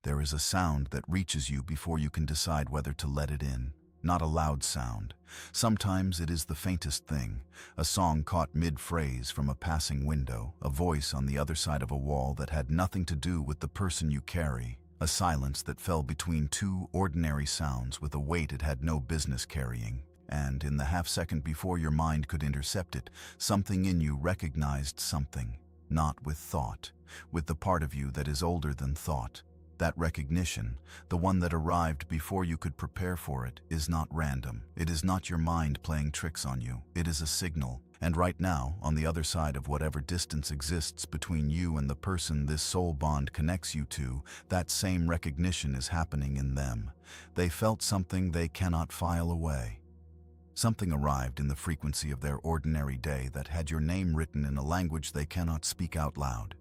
There is a sound that reaches you before you can decide whether to let it in. Not a loud sound. Sometimes it is the faintest thing, a song caught mid-phrase from a passing window, a voice on the other side of a wall that had nothing to do with the person you carry, a silence that fell between two ordinary sounds with a weight it had no business carrying. And in the half-second before your mind could intercept it, something in you recognized something, not with thought, with the part of you that is older than thought. That recognition, the one that arrived before you could prepare for it, is not random. It is not your mind playing tricks on you. It is a signal. And right now, on the other side of whatever distance exists between you and the person this soul bond connects you to, that same recognition is happening in them. They felt something they cannot file away. Something arrived in the frequency of their ordinary day that had your name written in a language they cannot speak out loud.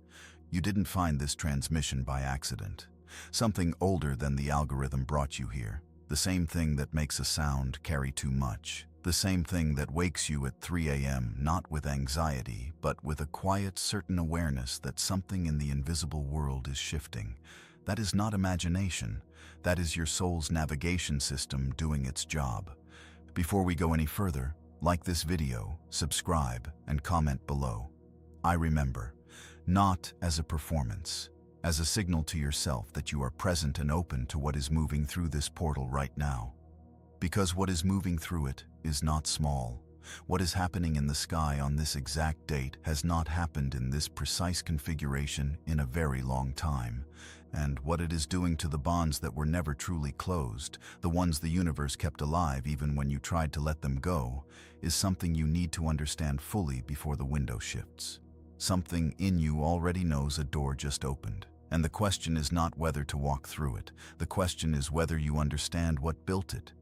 You didn't find this transmission by accident. Something older than the algorithm brought you here. The same thing that makes a sound carry too much. The same thing that wakes you at 3 a.m. not with anxiety, but with a quiet, certain awareness that something in the invisible world is shifting. That is not imagination. That is your soul's navigation system doing its job. Before we go any further, like this video, subscribe, and comment below. I remember, not as a performance, as a signal to yourself that you are present and open to what is moving through this portal right now. Because what is moving through it is not small. What is happening in the sky on this exact date has not happened in this precise configuration in a very long time. And what it is doing to the bonds that were never truly closed, the ones the universe kept alive even when you tried to let them go, is something you need to understand fully before the window shifts. Something in you already knows a door just opened. And the question is not whether to walk through it. The question is whether you understand what built it.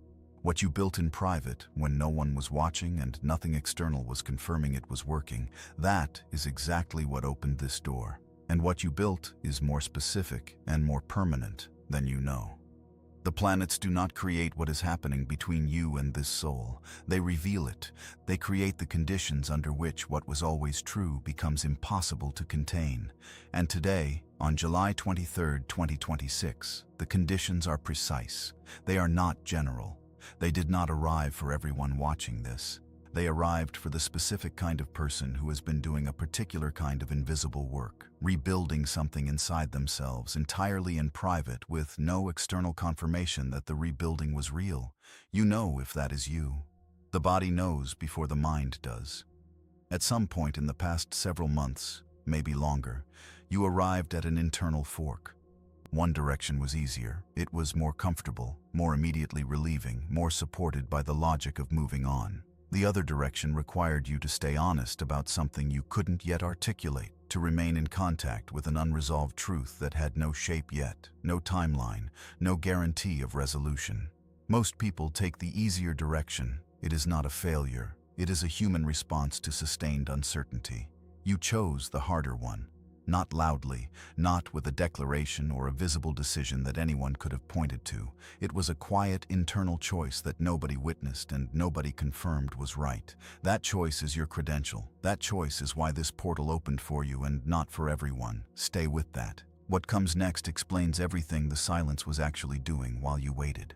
What you built in private, when no one was watching and nothing external was confirming it was working, that is exactly what opened this door. And what you built is more specific and more permanent than you know. The planets do not create what is happening between you and this soul. They reveal it. They create the conditions under which what was always true becomes impossible to contain. And today, on July 23, 2026, the conditions are precise. They are not general. They did not arrive for everyone watching this. They arrived for the specific kind of person who has been doing a particular kind of invisible work, rebuilding something inside themselves entirely in private with no external confirmation that the rebuilding was real. You know if that is you. The body knows before the mind does. At some point in the past several months, maybe longer, you arrived at an internal fork. One direction was easier. It was more comfortable, more immediately relieving, more supported by the logic of moving on. The other direction required you to stay honest about something you couldn't yet articulate, to remain in contact with an unresolved truth that had no shape yet, no timeline, no guarantee of resolution. Most people take the easier direction. It is not a failure. It is a human response to sustained uncertainty. You chose the harder one. Not loudly, not with a declaration or a visible decision that anyone could have pointed to. It was a quiet internal choice that nobody witnessed and nobody confirmed was right. That choice is your credential. That choice is why this portal opened for you and not for everyone. Stay with that. What comes next explains everything the silence was actually doing while you waited.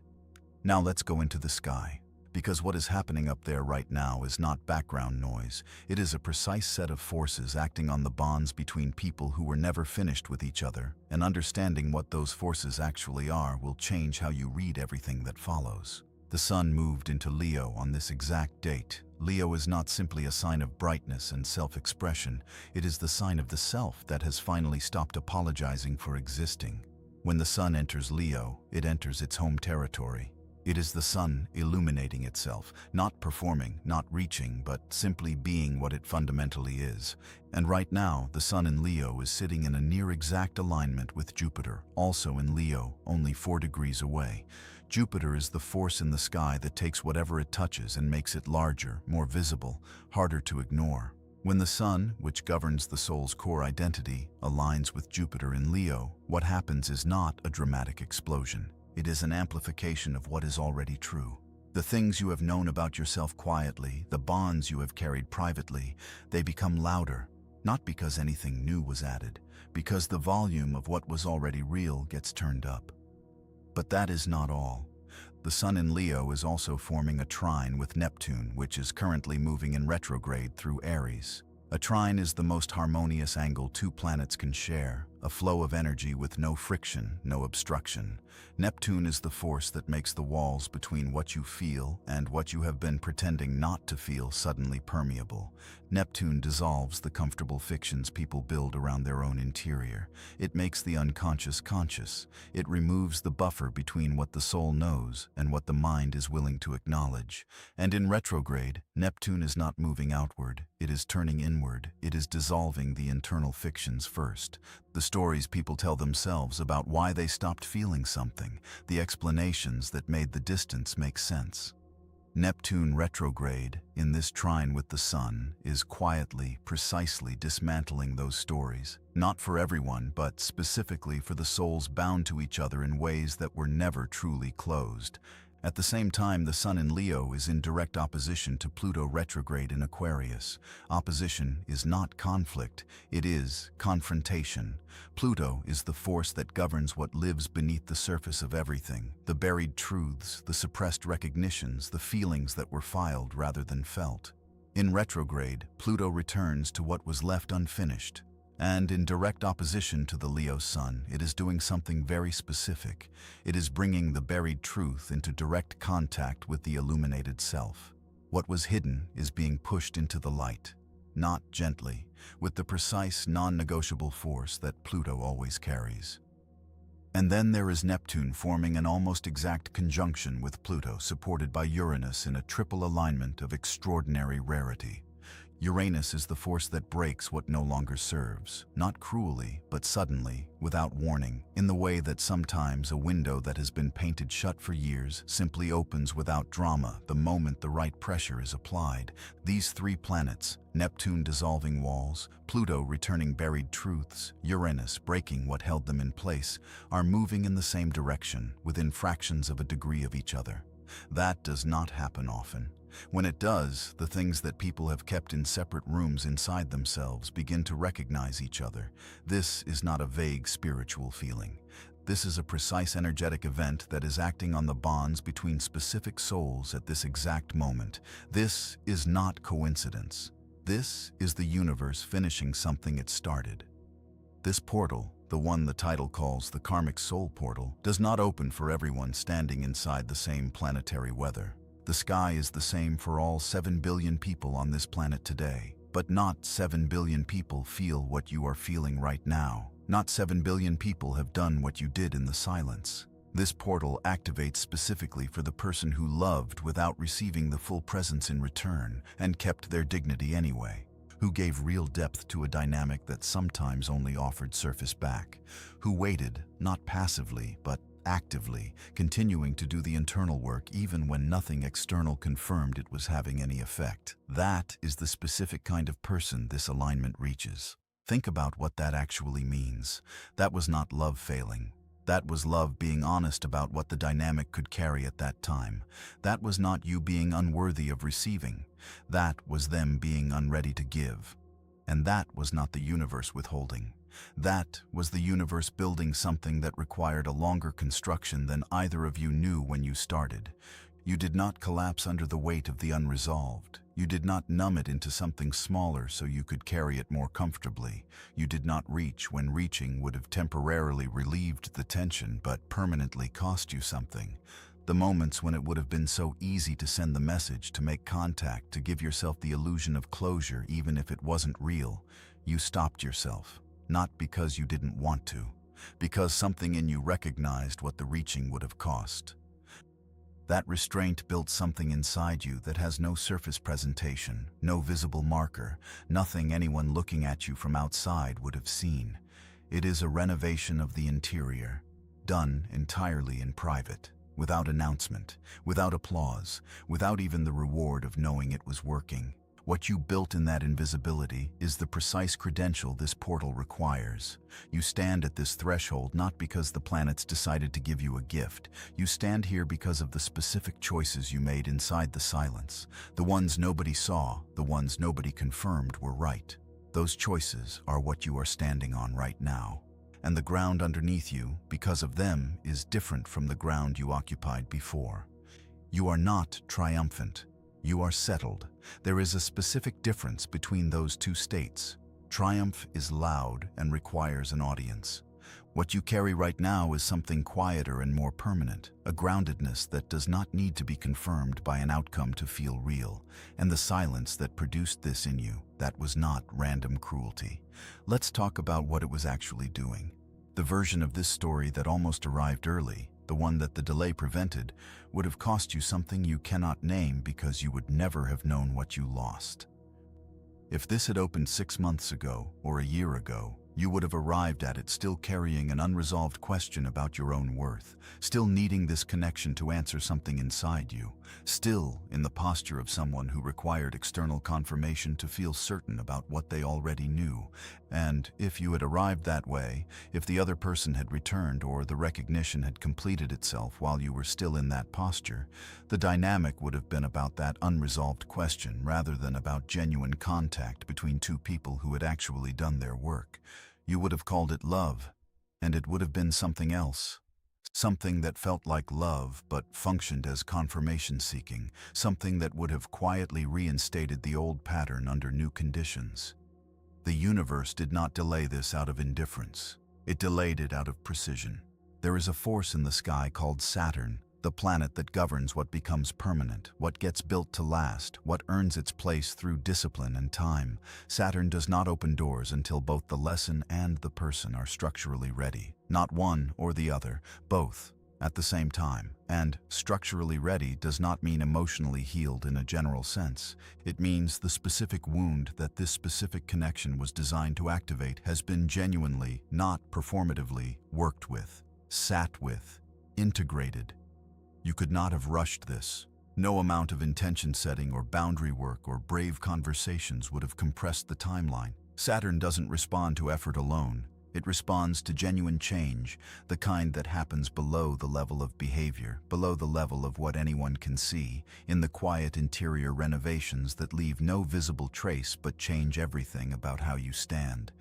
Now let's go into the sky. Because what is happening up there right now is not background noise. It is a precise set of forces acting on the bonds between people who were never finished with each other, and understanding what those forces actually are will change how you read everything that follows. The sun moved into Leo on this exact date. Leo is not simply a sign of brightness and self-expression. It is the sign of the self that has finally stopped apologizing for existing. When the sun enters Leo, it enters its home territory. It is the sun illuminating itself, not performing, not reaching, but simply being what it fundamentally is. And right now, the sun in Leo is sitting in a near-exact alignment with Jupiter, also in Leo, only 4 degrees away. Jupiter is the force in the sky that takes whatever it touches and makes it larger, more visible, harder to ignore. When the sun, which governs the soul's core identity, aligns with Jupiter in Leo, what happens is not a dramatic explosion. It is an amplification of what is already true. The things you have known about yourself quietly, the bonds you have carried privately, they become louder. Not because anything new was added, because the volume of what was already real gets turned up. But that is not all. The Sun in Leo is also forming a trine with Neptune, which is currently moving in retrograde through Aries. A trine is the most harmonious angle two planets can share, a flow of energy with no friction, no obstruction. Neptune is the force that makes the walls between what you feel and what you have been pretending not to feel suddenly permeable. Neptune dissolves the comfortable fictions people build around their own interior. It makes the unconscious conscious. It removes the buffer between what the soul knows and what the mind is willing to acknowledge. And in retrograde, Neptune is not moving outward, it is turning inward. It is dissolving the internal fictions first. The stories people tell themselves about why they stopped feeling something, the explanations that made the distance make sense. Neptune retrograde, in this trine with the Sun, is quietly, precisely dismantling those stories. Not for everyone, but specifically for the souls bound to each other in ways that were never truly closed. At the same time, the Sun in Leo is in direct opposition to Pluto retrograde in Aquarius. Opposition is not conflict, it is confrontation. Pluto is the force that governs what lives beneath the surface of everything, the buried truths, the suppressed recognitions, the feelings that were filed rather than felt. In retrograde, Pluto returns to what was left unfinished. And in direct opposition to the Leo Sun, it is doing something very specific. It is bringing the buried truth into direct contact with the illuminated self. What was hidden is being pushed into the light, not gently, with the precise, non-negotiable force that Pluto always carries. And then there is Neptune forming an almost exact conjunction with Pluto, supported by Uranus in a triple alignment of extraordinary rarity. Uranus is the force that breaks what no longer serves, not cruelly, but suddenly, without warning, in the way that sometimes a window that has been painted shut for years simply opens without drama the moment the right pressure is applied. These three planets, Neptune dissolving walls, Pluto returning buried truths, Uranus breaking what held them in place, are moving in the same direction, within fractions of a degree of each other. That does not happen often. When it does, the things that people have kept in separate rooms inside themselves begin to recognize each other. This is not a vague spiritual feeling. This is a precise energetic event that is acting on the bonds between specific souls at this exact moment. This is not coincidence. This is the universe finishing something it started. This portal, the one the title calls the Karmic soul portal, does not open for everyone standing inside the same planetary weather. The sky is the same for all 7 billion people on this planet today, but not 7 billion people feel what you are feeling right now. Not 7 billion people have done what you did in the silence. This portal activates specifically for the person who loved without receiving the full presence in return and kept their dignity anyway, who gave real depth to a dynamic that sometimes only offered surface back, who waited, not passively, but actively, continuing to do the internal work even when nothing external confirmed it was having any effect. That is the specific kind of person this alignment reaches. Think about what that actually means. That was not love failing. That was love being honest about what the dynamic could carry at that time. That was not you being unworthy of receiving. That was them being unready to give. And that was not the universe withholding. That was the universe building something that required a longer construction than either of you knew when you started. You did not collapse under the weight of the unresolved. You did not numb it into something smaller so you could carry it more comfortably. You did not reach when reaching would have temporarily relieved the tension but permanently cost you something. The moments when it would have been so easy to send the message, to make contact, to give yourself the illusion of closure even if it wasn't real, you stopped yourself. Not because you didn't want to, because something in you recognized what the reaching would have cost. That restraint built something inside you that has no surface presentation, no visible marker, nothing anyone looking at you from outside would have seen. It is a renovation of the interior, done entirely in private, without announcement, without applause, without even the reward of knowing it was working. What you built in that invisibility is the precise credential this portal requires. You stand at this threshold not because the planets decided to give you a gift. You stand here because of the specific choices you made inside the silence. The ones nobody saw, the ones nobody confirmed were right. Those choices are what you are standing on right now. And the ground underneath you, because of them, is different from the ground you occupied before. You are not triumphant. You are settled. There is a specific difference between those two states. Triumph is loud and requires an audience. What you carry right now is something quieter and more permanent, a groundedness that does not need to be confirmed by an outcome to feel real, and the silence that produced this in you, that was not random cruelty. Let's talk about what it was actually doing. The version of this story that almost arrived early, the one that the delay prevented, would have cost you something you cannot name because you would never have known what you lost. If this had opened 6 months ago or a year ago, you would have arrived at it still carrying an unresolved question about your own worth, still needing this connection to answer something inside you, still in the posture of someone who required external confirmation to feel certain about what they already knew. And if you had arrived that way, if the other person had returned or the recognition had completed itself while you were still in that posture, the dynamic would have been about that unresolved question rather than about genuine contact between two people who had actually done their work. You would have called it love, and it would have been something else. Something that felt like love but functioned as confirmation seeking, something that would have quietly reinstated the old pattern under new conditions. The universe did not delay this out of indifference. It delayed it out of precision. There is a force in the sky called Saturn, the planet that governs what becomes permanent, what gets built to last, what earns its place through discipline and time. Saturn does not open doors until both the lesson and the person are structurally ready. Not one or the other, both, at the same time. And structurally ready does not mean emotionally healed in a general sense. It means the specific wound that this specific connection was designed to activate has been genuinely, not performatively, worked with, sat with, integrated. You could not have rushed this. No amount of intention setting or boundary work or brave conversations would have compressed the timeline. Saturn doesn't respond to effort alone. It responds to genuine change, the kind that happens below the level of behavior, below the level of what anyone can see, in the quiet interior renovations that leave no visible trace but change everything about how you stand.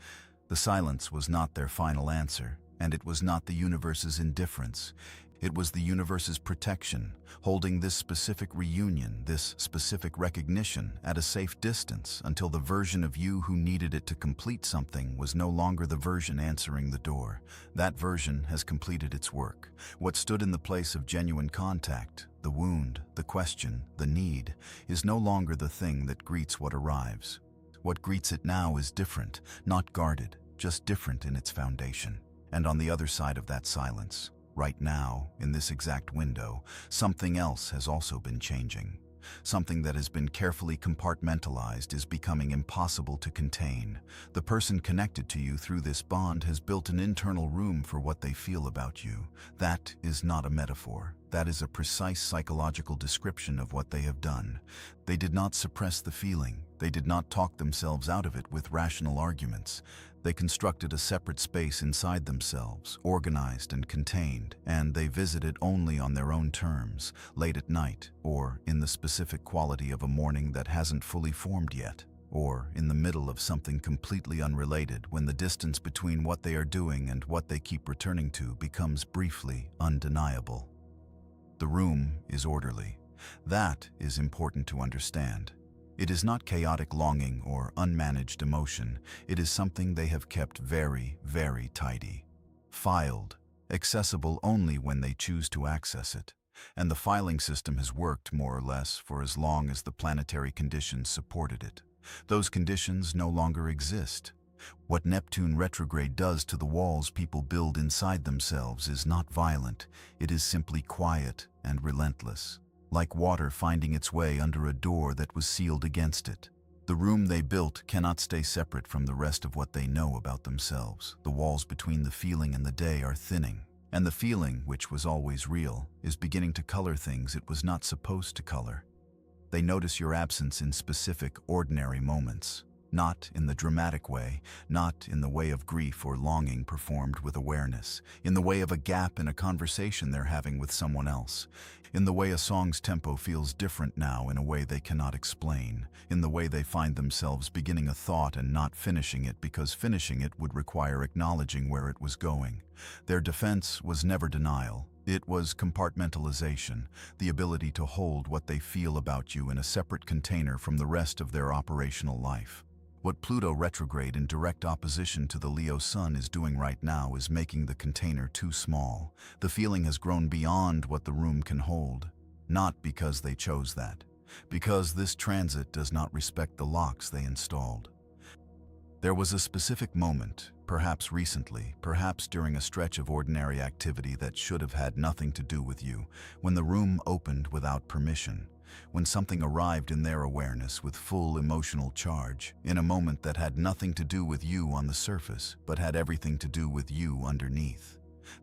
The silence was not their final answer, and it was not the universe's indifference. It was the universe's protection, holding this specific reunion, this specific recognition at a safe distance until the version of you who needed it to complete something was no longer the version answering the door. That version has completed its work. What stood in the place of genuine contact, the wound, the question, the need, is no longer the thing that greets what arrives. What greets it now is different, not guarded, just different in its foundation. And on the other side of that silence, right now, in this exact window, something else has also been changing. Something that has been carefully compartmentalized is becoming impossible to contain. The person connected to you through this bond has built an internal room for what they feel about you. That is not a metaphor. That is a precise psychological description of what they have done. They did not suppress the feeling. They did not talk themselves out of it with rational arguments. They constructed a separate space inside themselves, organized and contained, and they visit it only on their own terms, late at night, or in the specific quality of a morning that hasn't fully formed yet, or in the middle of something completely unrelated when the distance between what they are doing and what they keep returning to becomes briefly undeniable. The room is orderly. That is important to understand. It is not chaotic longing or unmanaged emotion. It is something they have kept very, very tidy. Filed, accessible only when they choose to access it. And the filing system has worked more or less for as long as the planetary conditions supported it. Those conditions no longer exist. What Neptune retrograde does to the walls people build inside themselves is not violent. It is simply quiet and relentless. Like water finding its way under a door that was sealed against it. The room they built cannot stay separate from the rest of what they know about themselves. The walls between the feeling and the day are thinning, and the feeling, which was always real, is beginning to color things it was not supposed to color. They notice your absence in specific, ordinary moments. Not in the dramatic way, not in the way of grief or longing performed with awareness, in the way of a gap in a conversation they're having with someone else, in the way a song's tempo feels different now in a way they cannot explain, in the way they find themselves beginning a thought and not finishing it because finishing it would require acknowledging where it was going. Their defense was never denial. It was compartmentalization, the ability to hold what they feel about you in a separate container from the rest of their operational life. What Pluto retrograde in direct opposition to the Leo sun is doing right now is making the container too small. The feeling has grown beyond what the room can hold. Not because they chose that, because this transit does not respect the locks they installed. There was a specific moment, perhaps recently, perhaps during a stretch of ordinary activity that should have had nothing to do with you, when the room opened without permission, when something arrived in their awareness with full emotional charge, in a moment that had nothing to do with you on the surface, but had everything to do with you underneath.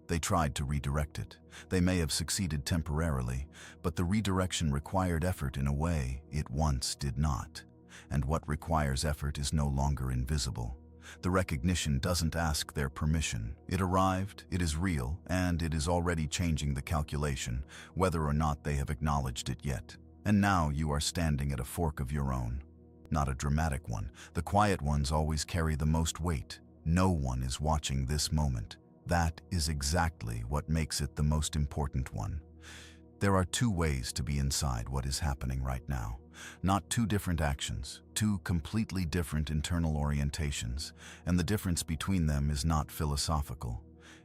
They tried to redirect it. They may have succeeded temporarily, but the redirection required effort in a way it once did not. And what requires effort is no longer invisible. The recognition doesn't ask their permission. It arrived, it is real, and it is already changing the calculation, whether or not they have acknowledged it yet. And now you are standing at a fork of your own. Not a dramatic one. The quiet ones always carry the most weight. No one is watching this moment. That is exactly what makes it the most important one. There are two ways to be inside what is happening right now. Not two different actions, two completely different internal orientations, and the difference between them is not philosophical.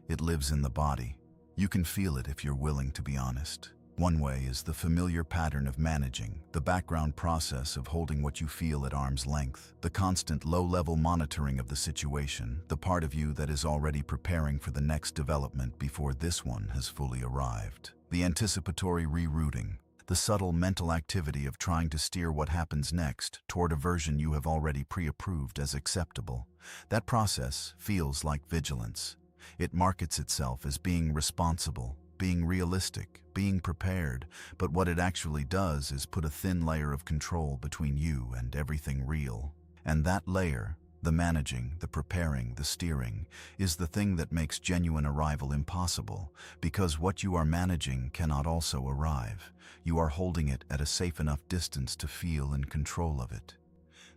It lives in the body. You can feel it if you're willing to be honest. One way is the familiar pattern of managing, the background process of holding what you feel at arm's length, the constant low-level monitoring of the situation, the part of you that is already preparing for the next development before this one has fully arrived. The anticipatory rerouting, the subtle mental activity of trying to steer what happens next toward a version you have already pre-approved as acceptable. That process feels like vigilance. It markets itself as being responsible, being realistic, being prepared, but what it actually does is put a thin layer of control between you and everything real. And that layer, the managing, the preparing, the steering, is the thing that makes genuine arrival impossible, because what you are managing cannot also arrive. You are holding it at a safe enough distance to feel in control of it.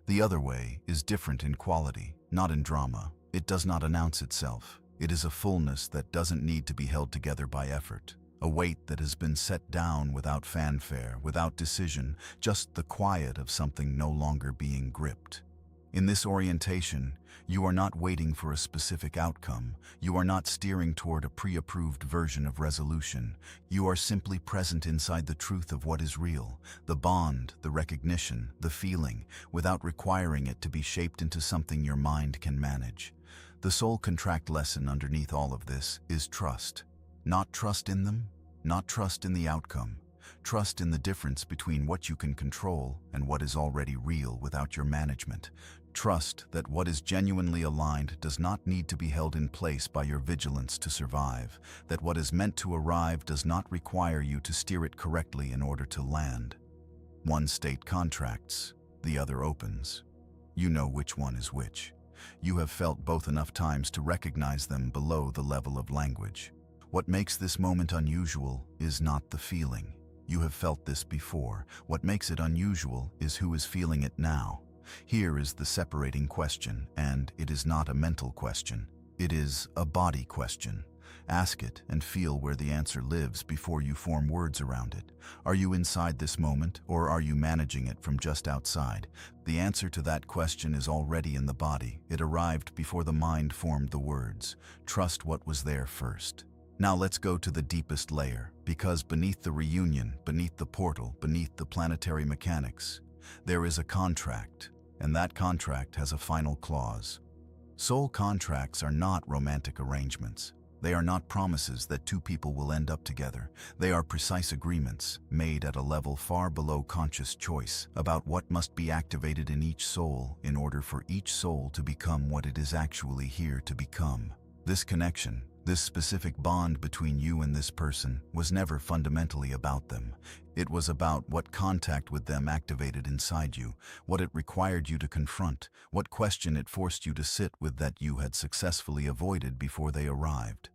The other way is different in quality, not in drama. It does not announce itself. It is a fullness that doesn't need to be held together by effort, a weight that has been set down without fanfare, without decision, just the quiet of something no longer being gripped. In this orientation, you are not waiting for a specific outcome. You are not steering toward a pre-approved version of resolution. You are simply present inside the truth of what is real, the bond, the recognition, the feeling, without requiring it to be shaped into something your mind can manage. The soul contract lesson underneath all of this is trust. Not trust in them, not trust in the outcome. Trust in the difference between what you can control and what is already real without your management. Trust that what is genuinely aligned does not need to be held in place by your vigilance to survive, that what is meant to arrive does not require you to steer it correctly in order to land. One state contracts, the other opens. You know which one is which. You have felt both enough times to recognize them below the level of language. What makes this moment unusual is not the feeling. You have felt this before. What makes it unusual is who is feeling it now. Here is the separating question, and it is not a mental question. It is a body question. Ask it and feel where the answer lives before you form words around it. Are you inside this moment, or are you managing it from just outside? The answer to that question is already in the body. It arrived before the mind formed the words. Trust what was there first. Now let's go to the deepest layer, because beneath the reunion, beneath the portal, beneath the planetary mechanics, there is a contract, and that contract has a final clause. Soul contracts are not romantic arrangements. They are not promises that two people will end up together. They are precise agreements made at a level far below conscious choice about what must be activated in each soul in order for each soul to become what it is actually here to become. This connection, This specific bond between you and this person was never fundamentally about them. It was about what contact with them activated inside you, what it required you to confront, what question it forced you to sit with that you had successfully avoided before they arrived.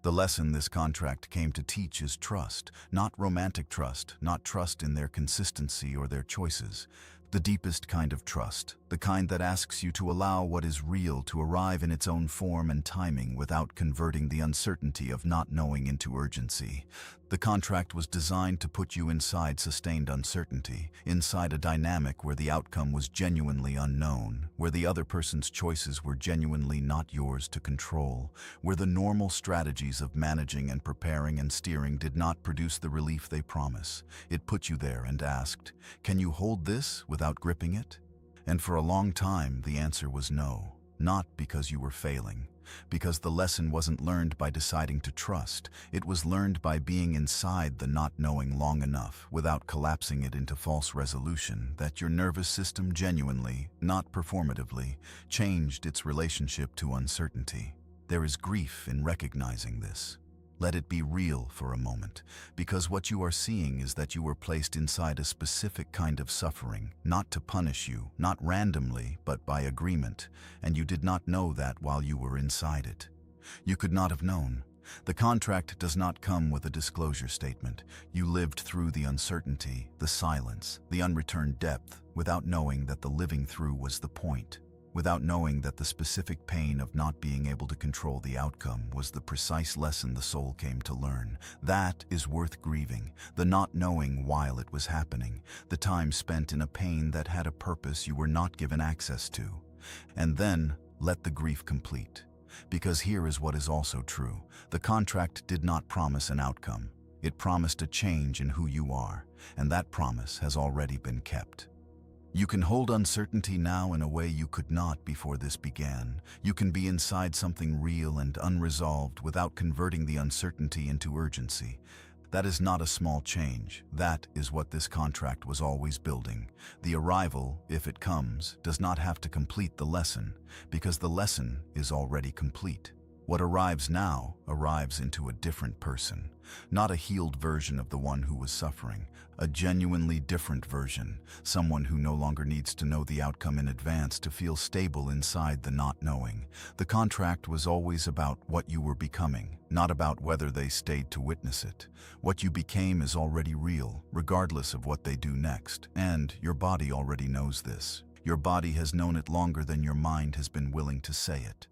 The lesson this contract came to teach is trust, not romantic trust, not trust in their consistency or their choices. The deepest kind of trust, the kind that asks you to allow what is real to arrive in its own form and timing without converting the uncertainty of not knowing into urgency. The contract was designed to put you inside sustained uncertainty, inside a dynamic where the outcome was genuinely unknown, where the other person's choices were genuinely not yours to control, where the normal strategies of managing and preparing and steering did not produce the relief they promise. It put you there and asked, "Can you hold this without gripping it?" And for a long time, the answer was no. Not because you were failing, because the lesson wasn't learned by deciding to trust. It was learned by being inside the not knowing long enough, without collapsing it into false resolution, that your nervous system genuinely, not performatively, changed its relationship to uncertainty. There is grief in recognizing this. Let it be real for a moment, because what you are seeing is that you were placed inside a specific kind of suffering, not to punish you, not randomly, but by agreement, and you did not know that while you were inside it. You could not have known. The contract does not come with a disclosure statement. You lived through the uncertainty, the silence, the unreturned depth, without knowing that the living through was the point. Without knowing that the specific pain of not being able to control the outcome was the precise lesson the soul came to learn. That is worth grieving, the not knowing while it was happening, the time spent in a pain that had a purpose you were not given access to. And then let the grief complete. Because here is what is also true. The contract did not promise an outcome. It promised a change in who you are, and that promise has already been kept. You can hold uncertainty now in a way you could not before this began. You can be inside something real and unresolved without converting the uncertainty into urgency. That is not a small change. That is what this contract was always building. The arrival, if it comes, does not have to complete the lesson, because the lesson is already complete. What arrives now arrives into a different person, not a healed version of the one who was suffering, a genuinely different version, someone who no longer needs to know the outcome in advance to feel stable inside the not knowing. The contract was always about what you were becoming, not about whether they stayed to witness it. What you became is already real, regardless of what they do next, and your body already knows this. Your body has known it longer than your mind has been willing to say it.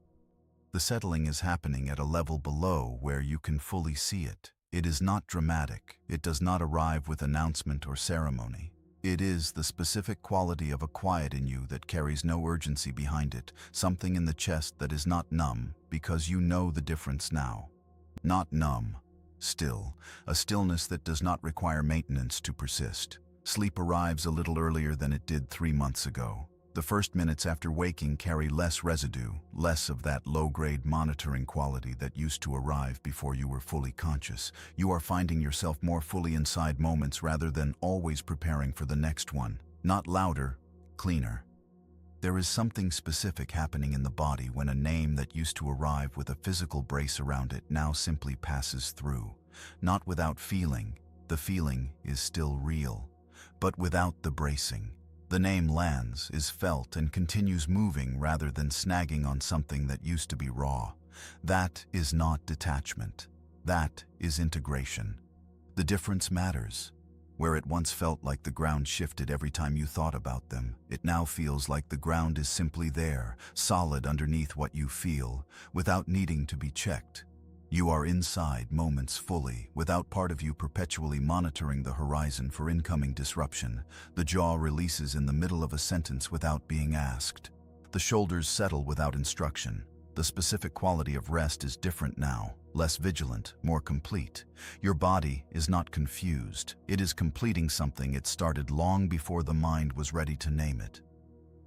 The settling is happening at a level below where you can fully see it. It is not dramatic. It does not arrive with announcement or ceremony. It is the specific quality of a quiet in you that carries no urgency behind it, something in the chest that is not numb, because you know the difference now. Not numb, still, a stillness that does not require maintenance to persist. Sleep arrives a little earlier than it did 3 months ago. The first minutes after waking carry less residue, less of that low-grade monitoring quality that used to arrive before you were fully conscious. You are finding yourself more fully inside moments rather than always preparing for the next one. Not louder, cleaner. There is something specific happening in the body when a name that used to arrive with a physical brace around it now simply passes through. Not without feeling. The feeling is still real, but without the bracing. The name lands, is felt, and continues moving rather than snagging on something that used to be raw. That is not detachment. That is integration. The difference matters. Where it once felt like the ground shifted every time you thought about them, it now feels like the ground is simply there, solid underneath what you feel, without needing to be checked. You are inside moments fully, without part of you perpetually monitoring the horizon for incoming disruption. The jaw releases in the middle of a sentence without being asked. The shoulders settle without instruction. The specific quality of rest is different now, less vigilant, more complete. Your body is not confused. It is completing something it started long before the mind was ready to name it.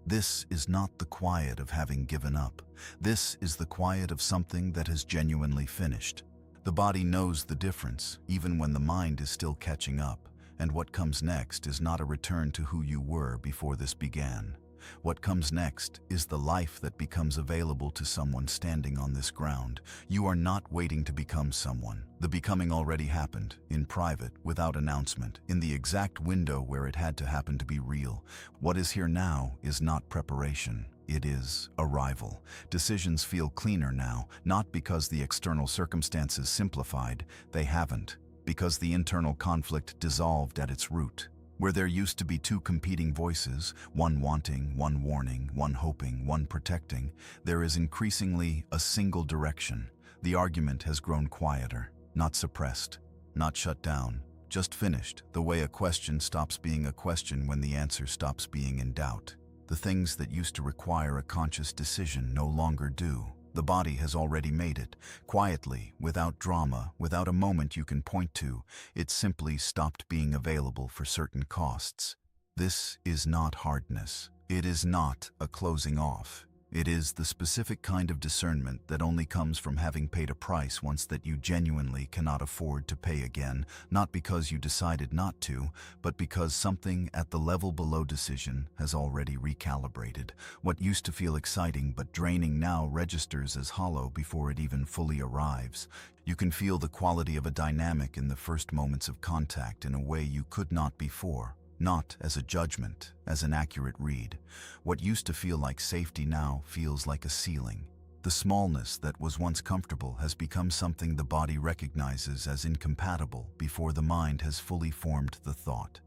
This is not the quiet of having given up. This is the quiet of something that has genuinely finished. The body knows the difference, even when the mind is still catching up, and what comes next is not a return to who you were before this began. What comes next is the life that becomes available to someone standing on this ground. You are not waiting to become someone. The becoming already happened, in private, without announcement, in the exact window where it had to happen to be real. What is here now is not preparation. It is arrival. Decisions feel cleaner now, not because the external circumstances simplified. They haven't. Because the internal conflict dissolved at its root. Where there used to be two competing voices, one wanting, one warning, one hoping, one protecting, there is increasingly a single direction. The argument has grown quieter, not suppressed, not shut down, just finished, the way a question stops being a question when the answer stops being in doubt. The things that used to require a conscious decision no longer do. The body has already made it, quietly, without drama, without a moment you can point to. It simply stopped being available for certain costs. This is not hardness. It is not a closing off. It is the specific kind of discernment that only comes from having paid a price once that you genuinely cannot afford to pay again, not because you decided not to, but because something at the level below decision has already recalibrated. What used to feel exciting but draining now registers as hollow before it even fully arrives. You can feel the quality of a dynamic in the first moments of contact in a way you could not before. Not as a judgment, as an accurate read. What used to feel like safety now feels like a ceiling. The smallness that was once comfortable has become something the body recognizes as incompatible before the mind has fully formed the thought.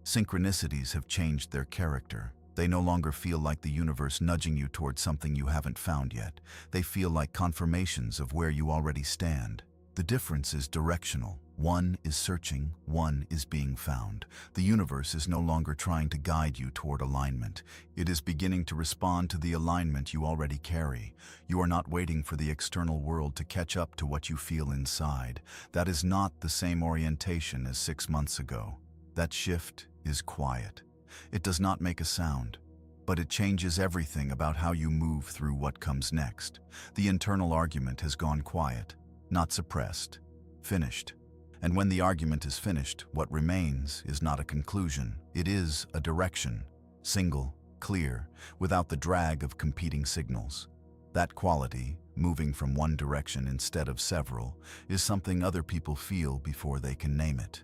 Synchronicities have changed their character. They no longer feel like the universe nudging you toward something you haven't found yet. They feel like confirmations of where you already stand. The difference is directional. One is searching, one is being found. The universe is no longer trying to guide you toward alignment. It is beginning to respond to the alignment you already carry. You are not waiting for the external world to catch up to what you feel inside. That is not the same orientation as 6 months ago. That shift is quiet. It does not make a sound, but it changes everything about how you move through what comes next. The internal argument has gone quiet, not suppressed, finished. And when the argument is finished, what remains is not a conclusion. It is a direction, single, clear, without the drag of competing signals. That quality, moving from one direction instead of several, is something other people feel before they can name it.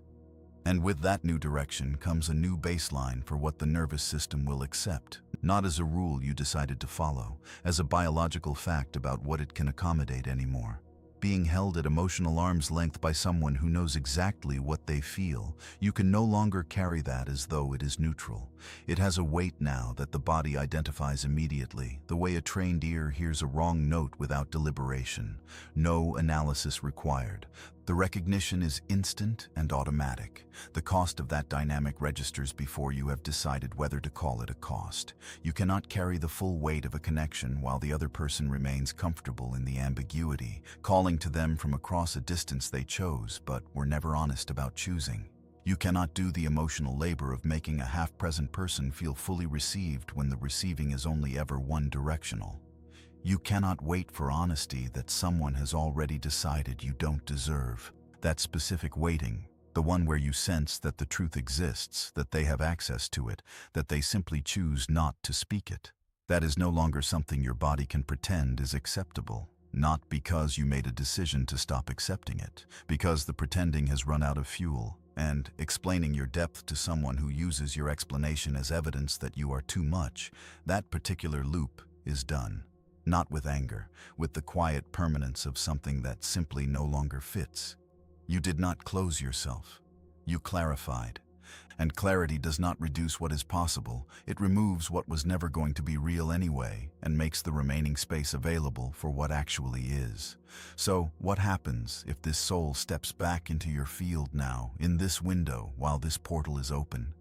And with that new direction comes a new baseline for what the nervous system will accept, not as a rule you decided to follow, as a biological fact about what it can accommodate anymore. Being held at emotional arm's length by someone who knows exactly what they feel, you can no longer carry that as though it is neutral. It has a weight now that the body identifies immediately, the way a trained ear hears a wrong note without deliberation. No analysis required. The recognition is instant and automatic. The cost of that dynamic registers before you have decided whether to call it a cost. You cannot carry the full weight of a connection while the other person remains comfortable in the ambiguity, calling to them from across a distance they chose but were never honest about choosing. You cannot do the emotional labor of making a half-present person feel fully received when the receiving is only ever one-directional. You cannot wait for honesty that someone has already decided you don't deserve. That specific waiting, the one where you sense that the truth exists, that they have access to it, that they simply choose not to speak it. That is no longer something your body can pretend is acceptable. Not because you made a decision to stop accepting it, because the pretending has run out of fuel, and explaining your depth to someone who uses your explanation as evidence that you are too much, that particular loop is done. Not with anger, with the quiet permanence of something that simply no longer fits. You did not close yourself. You clarified. And clarity does not reduce what is possible. It removes what was never going to be real anyway and makes the remaining space available for what actually is. So, what happens if this soul steps back into your field now, in this window, while this portal is open?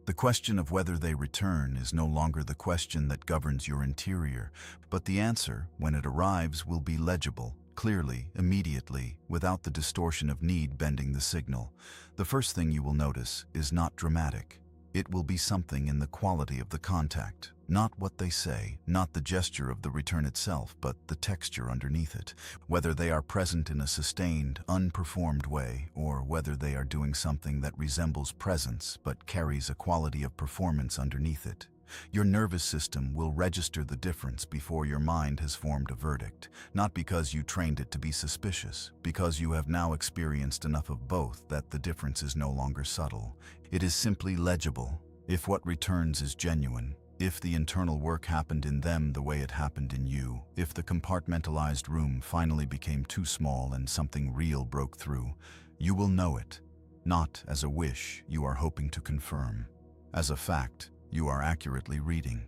The question of whether they return is no longer the question that governs your interior, but the answer, when it arrives, will be legible, clearly, immediately, without the distortion of need bending the signal. The first thing you will notice is not dramatic. It will be something in the quality of the contact, not what they say, not the gesture of the return itself, but the texture underneath it. Whether they are present in a sustained, unperformed way, or whether they are doing something that resembles presence but carries a quality of performance underneath it. Your nervous system will register the difference before your mind has formed a verdict, not because you trained it to be suspicious, because you have now experienced enough of both that the difference is no longer subtle. It is simply legible. If what returns is genuine, if the internal work happened in them the way it happened in you, if the compartmentalized room finally became too small and something real broke through, you will know it, not as a wish you are hoping to confirm. As a fact, you are accurately reading.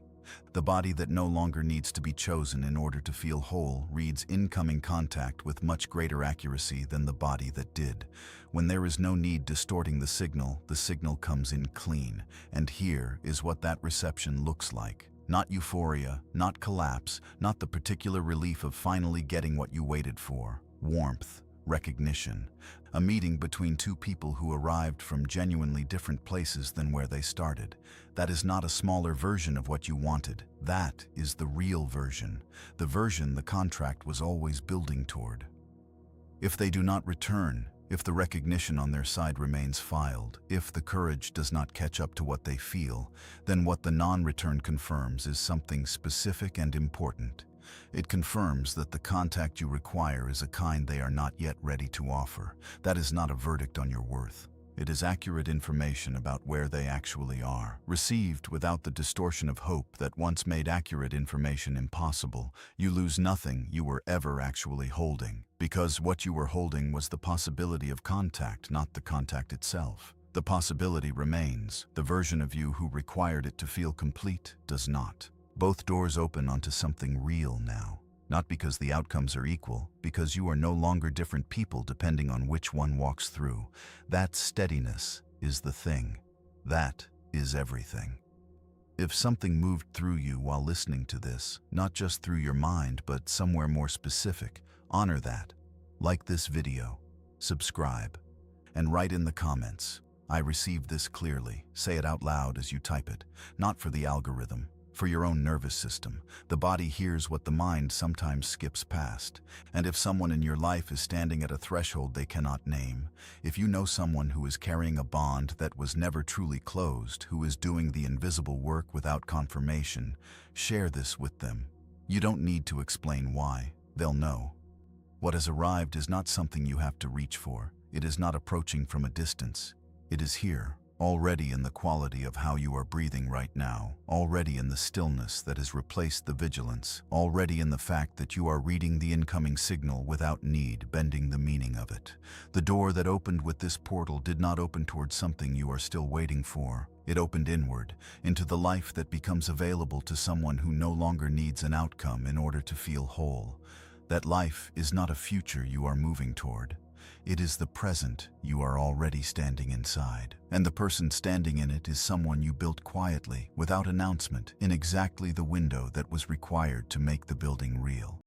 The body that no longer needs to be chosen in order to feel whole reads incoming contact with much greater accuracy than the body that did. When there is no need distorting the signal comes in clean. And here is what that reception looks like. Not euphoria, not collapse, not the particular relief of finally getting what you waited for. Warmth, recognition. A meeting between two people who arrived from genuinely different places than where they started. That is not a smaller version of what you wanted. That is the real version. The version the contract was always building toward. If they do not return, if the recognition on their side remains filed, if the courage does not catch up to what they feel, then what the non-return confirms is something specific and important. It confirms that the contact you require is a kind they are not yet ready to offer. That is not a verdict on your worth. It is accurate information about where they actually are, received without the distortion of hope that once made accurate information impossible. You lose nothing you were ever actually holding, because what you were holding was the possibility of contact, not the contact itself. The possibility remains. The version of you who required it to feel complete does not. Both doors open onto something real now. Not because the outcomes are equal, because you are no longer different people depending on which one walks through. That steadiness is the thing. That is everything. If something moved through you while listening to this, not just through your mind, but somewhere more specific, honor that. Like this video, subscribe, and write in the comments, "I received this clearly." Say it out loud as you type it, not for the algorithm, for your own nervous system. The body hears what the mind sometimes skips past. And if someone in your life is standing at a threshold they cannot name, if you know someone who is carrying a bond that was never truly closed, who is doing the invisible work without confirmation, share this with them. You don't need to explain why. They'll know. What has arrived is not something you have to reach for. It is not approaching from a distance. It is here. Already in the quality of how you are breathing right now, already in the stillness that has replaced the vigilance, already in the fact that you are reading the incoming signal without bending the meaning of it. The door that opened with this portal did not open towards something you are still waiting for. It opened inward, into the life that becomes available to someone who no longer needs an outcome in order to feel whole. That life is not a future you are moving toward. It is the present you are already standing inside. And the person standing in it is someone you built quietly, without announcement, in exactly the window that was required to make the building real.